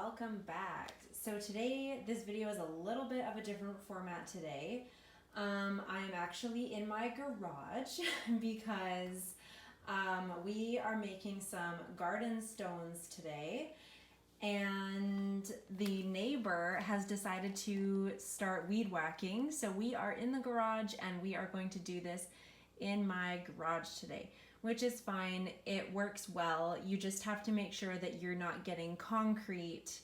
welcome back. So today, this video is a little bit of a different format today. I'm actually in my garage because we are making some garden stones today, and the neighbor has decided to start weed whacking. So we are in the garage and we are going to do this in my garage today, which is fine. It works well. You just have to make sure that you're not getting concrete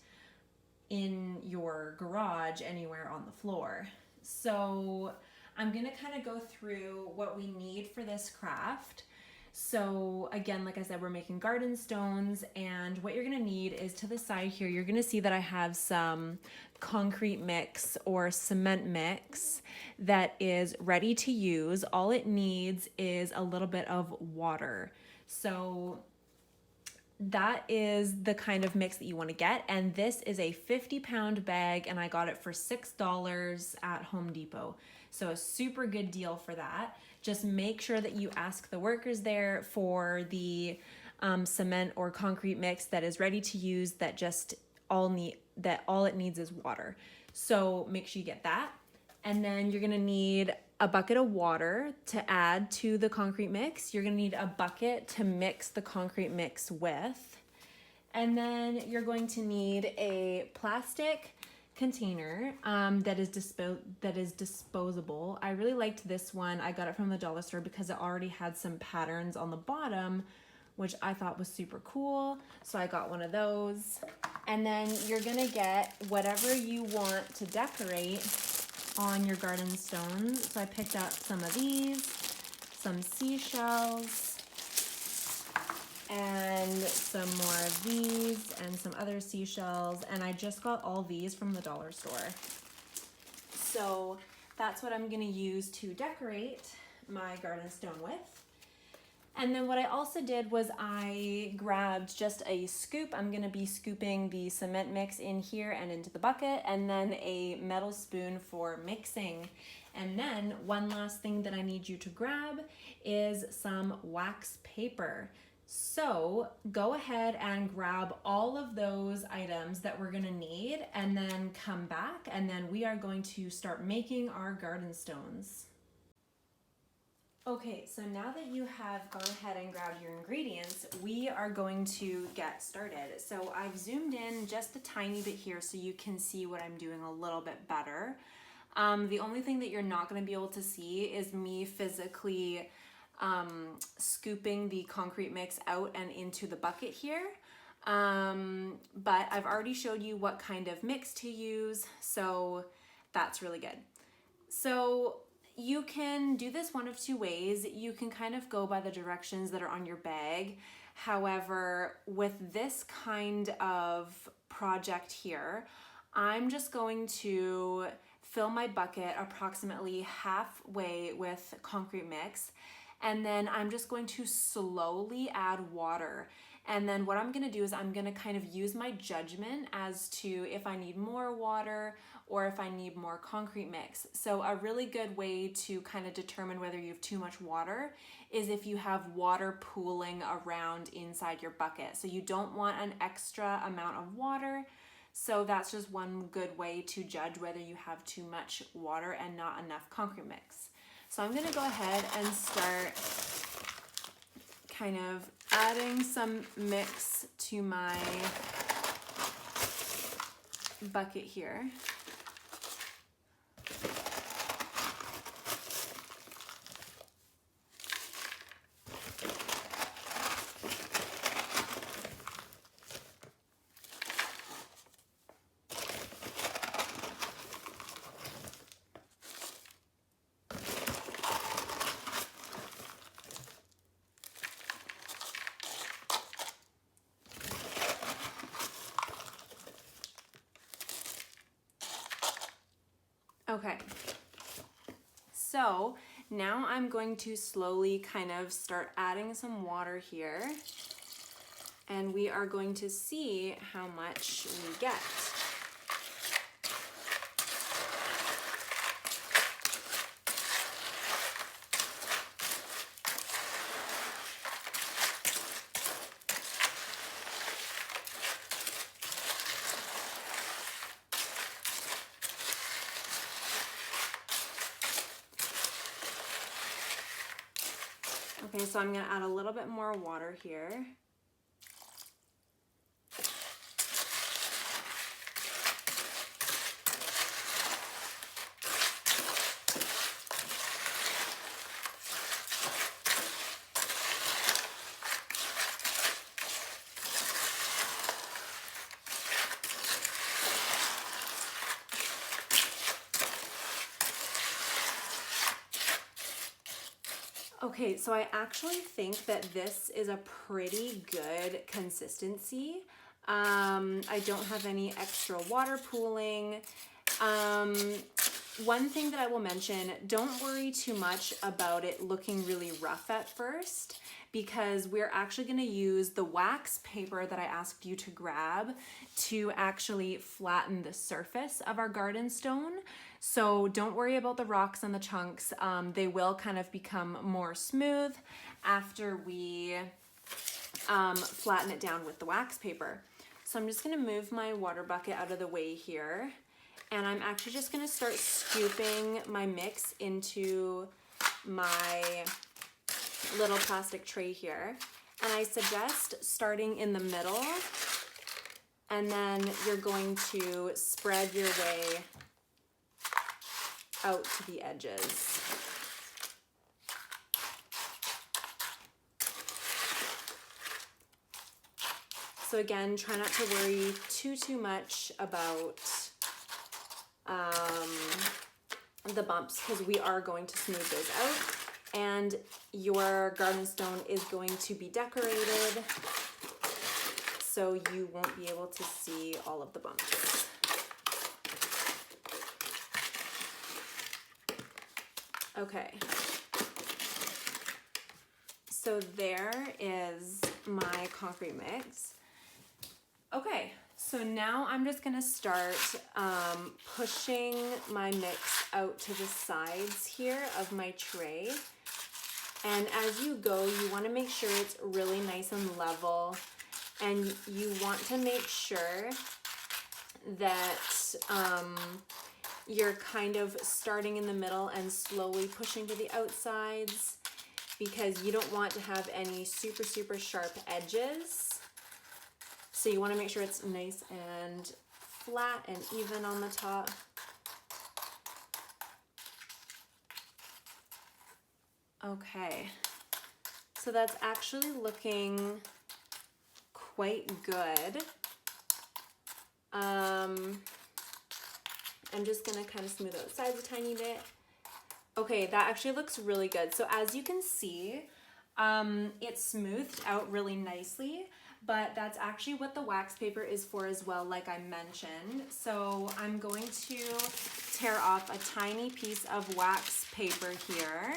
in your garage anywhere on the floor. So I'm gonna kind of go through what we need for this craft. So again, like I said, we're making garden stones, and what you're gonna need is, to the side here, you're gonna see that I have some concrete mix or cement mix that is ready to use. All it needs is a little bit of water. So that is the kind of mix that you want to get, and this is a 50-pound bag, and I got it for $6 at Home Depot. So a super good deal for that. Just make sure that you ask the workers there for the cement or concrete mix that is ready to use, that all it needs is water. So make sure you get that. And then you're gonna need a bucket of water to add to the concrete mix. You're gonna need a bucket to mix the concrete mix with. And then you're going to need a plastic container that is disposable. I really liked this one. I got it from the dollar store because it already had some patterns on the bottom, which I thought was super cool. So I got one of those. And then you're gonna get whatever you want to decorate on your garden stones. So I picked up some of these, some seashells, and some more of these, and some other seashells. And I just got all these from the dollar store. So that's what I'm gonna use to decorate my garden stone with. And then what I also did was I grabbed just a scoop. I'm gonna be scooping the cement mix in here and into the bucket, and then a metal spoon for mixing. And then one last thing that I need you to grab is some wax paper. So go ahead and grab all of those items that we're gonna need, and then come back, and then we are going to start making our garden stones. Okay, so now that you have gone ahead and grabbed your ingredients, we are going to get started. So I've zoomed in just a tiny bit here so you can see what I'm doing a little bit better. The only thing that you're not going to be able to see is me physically scooping the concrete mix out and into the bucket here. But I've already showed you what kind of mix to use, so that's really good. So you can do this one of two ways. You can kind of go by the directions that are on your bag. However, with this kind of project here, I'm just going to fill my bucket approximately halfway with concrete mix, and then I'm just going to slowly add water. And then what I'm gonna do is I'm gonna kind of use my judgment as to if I need more water or if I need more concrete mix. So a really good way to kind of determine whether you have too much water is if you have water pooling around inside your bucket. So you don't want an extra amount of water. So that's just one good way to judge whether you have too much water and not enough concrete mix. So I'm gonna go ahead and start kind of adding some mix to my bucket here. Okay, so now I'm going to slowly kind of start adding some water here, and we are going to see how much we get. Okay, so I'm gonna add a little bit more water here. Okay, so I actually think that this is a pretty good consistency. I don't have any extra water pooling. One thing that I will mention, don't worry too much about it looking really rough at first, because we're actually going to use the wax paper that I asked you to grab to actually flatten the surface of our garden stone. So don't worry about the rocks and the chunks. They will kind of become more smooth after we flatten it down with the wax paper. So I'm just going to move my water bucket out of the way here. And I'm actually just gonna start scooping my mix into my little plastic tray here. And I suggest starting in the middle, and then you're going to spread your way out to the edges. So again, try not to worry too much about the bumps, because we are going to smooth those out, and your garden stone is going to be decorated, so you won't be able to see all of the bumps. Okay, so there is my concrete mix. Okay, so now I'm just gonna start pushing my mix out to the sides here of my tray. And as you go, you wanna make sure it's really nice and level, and you want to make sure that you're kind of starting in the middle and slowly pushing to the outsides, because you don't want to have any super sharp edges. So you want to make sure it's nice and flat and even on the top. Okay, so that's actually looking quite good. I'm just gonna kind of smooth out the sides a tiny bit. Okay, that actually looks really good. So as you can see, it's smoothed out really nicely. But that's actually what the wax paper is for as well, like I mentioned. So I'm going to tear off a tiny piece of wax paper here.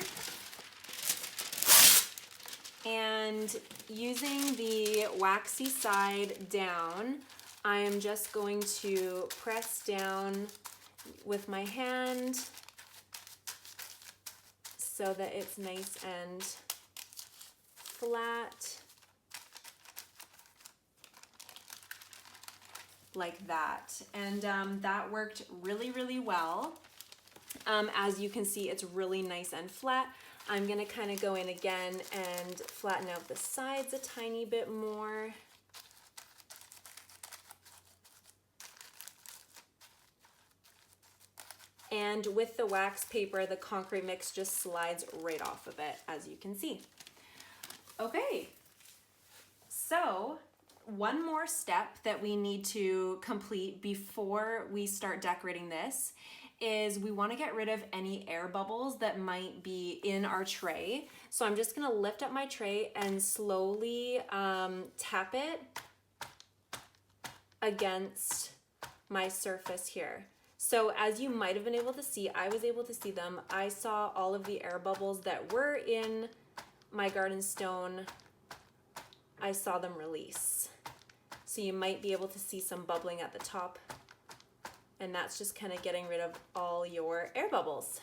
And using the waxy side down, I am just going to press down with my hand so that it's nice and flat. Like that, and that worked really well. As you can see, it's really nice and flat. I'm gonna kind of go in again and flatten out the sides a tiny bit more. And with the wax paper, the concrete mix just slides right off of it, as you can see. Okay, so one more step that we need to complete before we start decorating this is we want to get rid of any air bubbles that might be in our tray. So I'm just going to lift up my tray and slowly tap it against my surface here. So as you might have been able to see, I was able to see them. I saw all of the air bubbles that were in my garden stone. I saw them release. So you might be able to see some bubbling at the top, and that's just kind of getting rid of all your air bubbles.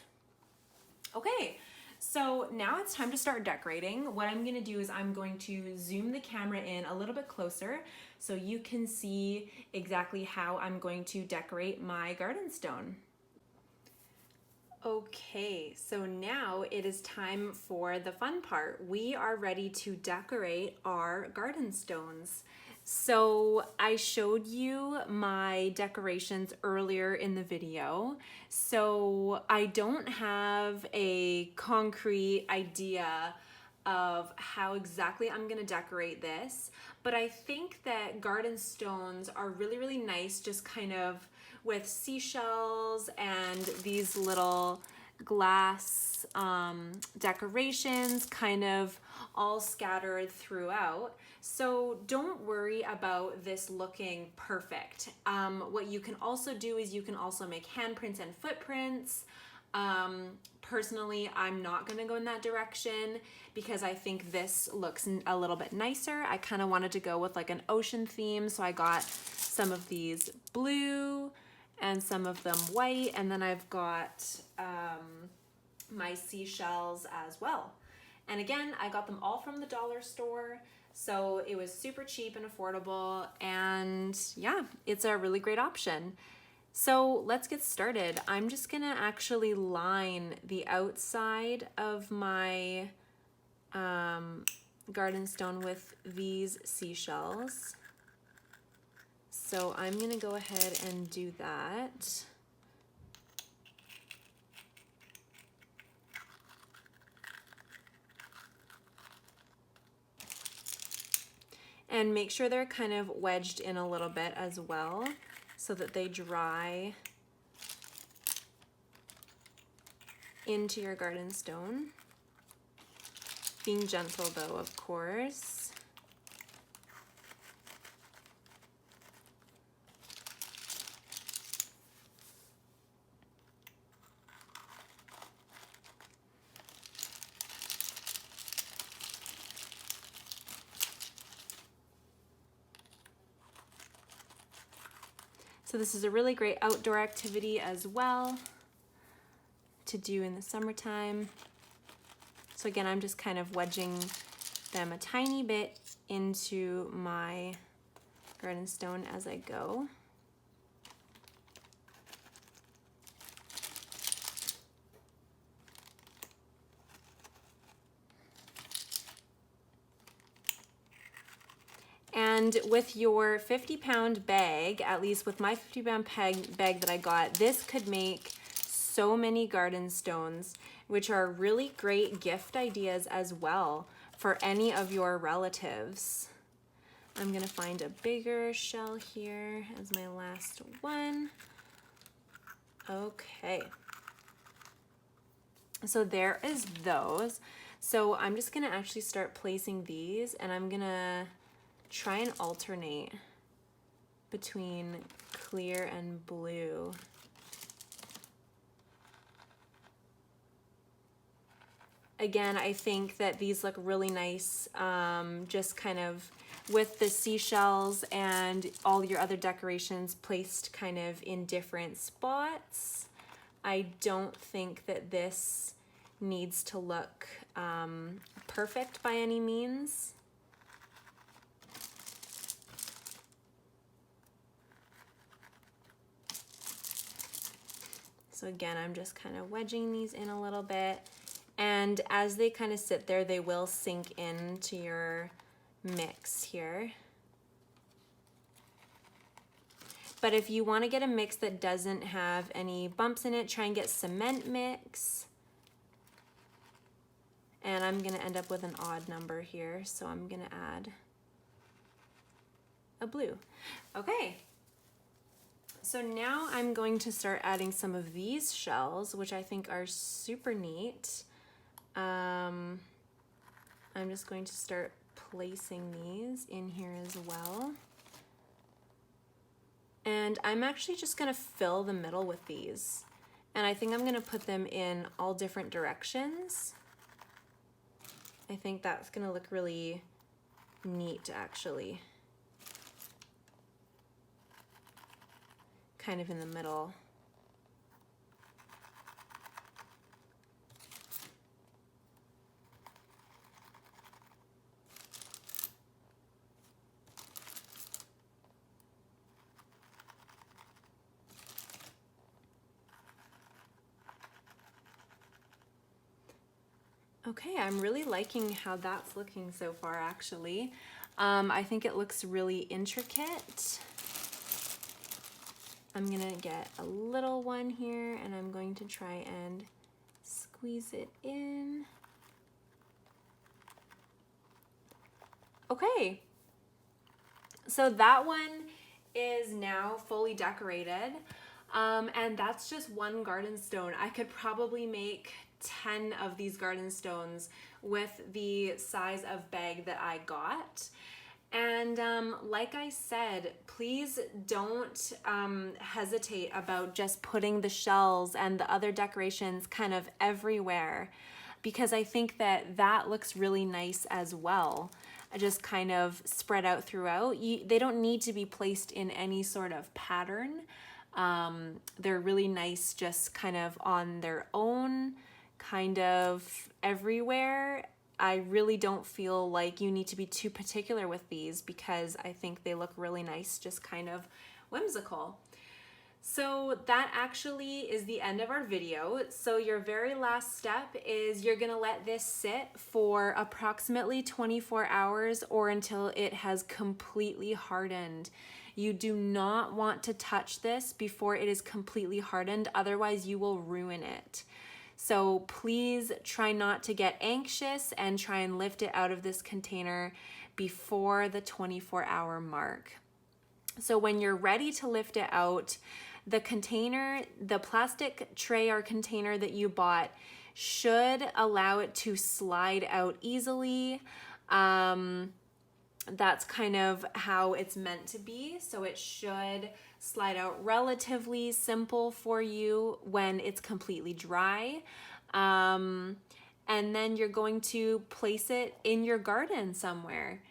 Okay, so now it's time to start decorating. What I'm gonna do is I'm going to zoom the camera in a little bit closer so you can see exactly how I'm going to decorate my garden stone. Okay, so now it is time for the fun part. We are ready to decorate our garden stones. So I showed you my decorations earlier in the video. So I don't have a concrete idea of how exactly I'm gonna decorate this, but I think that garden stones are really, really nice, just kind of with seashells and these little glass decorations kind of all scattered throughout. So don't worry about this looking perfect. What you can also do is you can also make handprints and footprints. Personally, I'm not gonna go in that direction because I think this looks a little bit nicer. I kind of wanted to go with like an ocean theme, so I got some of these blue and some of them white, and then I've got my seashells as well. And again, I got them all from the dollar store, so it was super cheap and affordable, and yeah, it's a really great option. So let's get started. I'm just gonna actually line the outside of my garden stone with these seashells. So I'm gonna go ahead and do that. And make sure they're kind of wedged in a little bit as well so that they dry into your garden stone. Being gentle though, of course. So this is a really great outdoor activity as well to do in the summertime. So again, I'm just kind of wedging them a tiny bit into my garden stone as I go. And with your 50-pound bag, at least with my 50-pound bag that I got, this could make so many garden stones, which are really great gift ideas as well for any of your relatives. I'm gonna find a bigger shell here as my last one. Okay. So there is those. So I'm just gonna actually start placing these, and I'm gonna try and alternate between clear and blue. Again, I think that these look really nice, just kind of with the seashells and all your other decorations placed kind of in different spots. I don't think that this needs to look perfect by any means. So again, I'm just kind of wedging these in a little bit. And as they kind of sit there, they will sink into your mix here. But if you want to get a mix that doesn't have any bumps in it, try and get cement mix. And I'm going to end up with an odd number here, so I'm going to add a blue. Okay. So now I'm going to start adding some of these shells, which I think are super neat. I'm just going to start placing these in here as well. And I'm actually just gonna fill the middle with these. And I think I'm gonna put them in all different directions. I think that's gonna look really neat actually. Kind of in the middle. Okay, I'm really liking how that's looking so far, actually. I think it looks really intricate. I'm gonna get a little one here and I'm going to try and squeeze it in. Okay, so that one is now fully decorated. And that's just one garden stone. I could probably make 10 of these garden stones with the size of bag that I got. And like I said, please don't hesitate about just putting the shells and the other decorations kind of everywhere, because I think that that looks really nice as well. Just kind of spread out throughout. They don't need to be placed in any sort of pattern. They're really nice just kind of on their own, kind of everywhere. I really don't feel like you need to be too particular with these because I think they look really nice, just kind of whimsical. So that actually is the end of our video. So your very last step is you're gonna let this sit for approximately 24 hours or until it has completely hardened. You do not want to touch this before it is completely hardened, otherwise you will ruin it. So please try not to get anxious and try and lift it out of this container before the 24-hour mark. So when you're ready to lift it out, the container, the plastic tray or container that you bought should allow it to slide out easily. That's kind of how it's meant to be. So it should slide out relatively simple for you when it's completely dry. And then you're going to place it in your garden somewhere.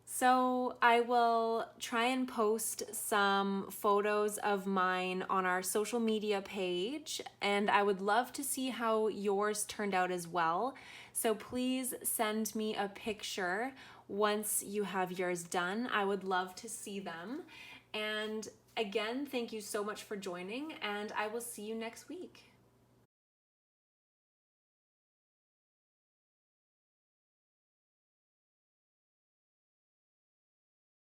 So I will try and post some photos of mine on our social media page, and I would love to see how yours turned out as well. So please send me a picture once you have yours done. I would love to see them. And again, thank you so much for joining, and I will see you next week.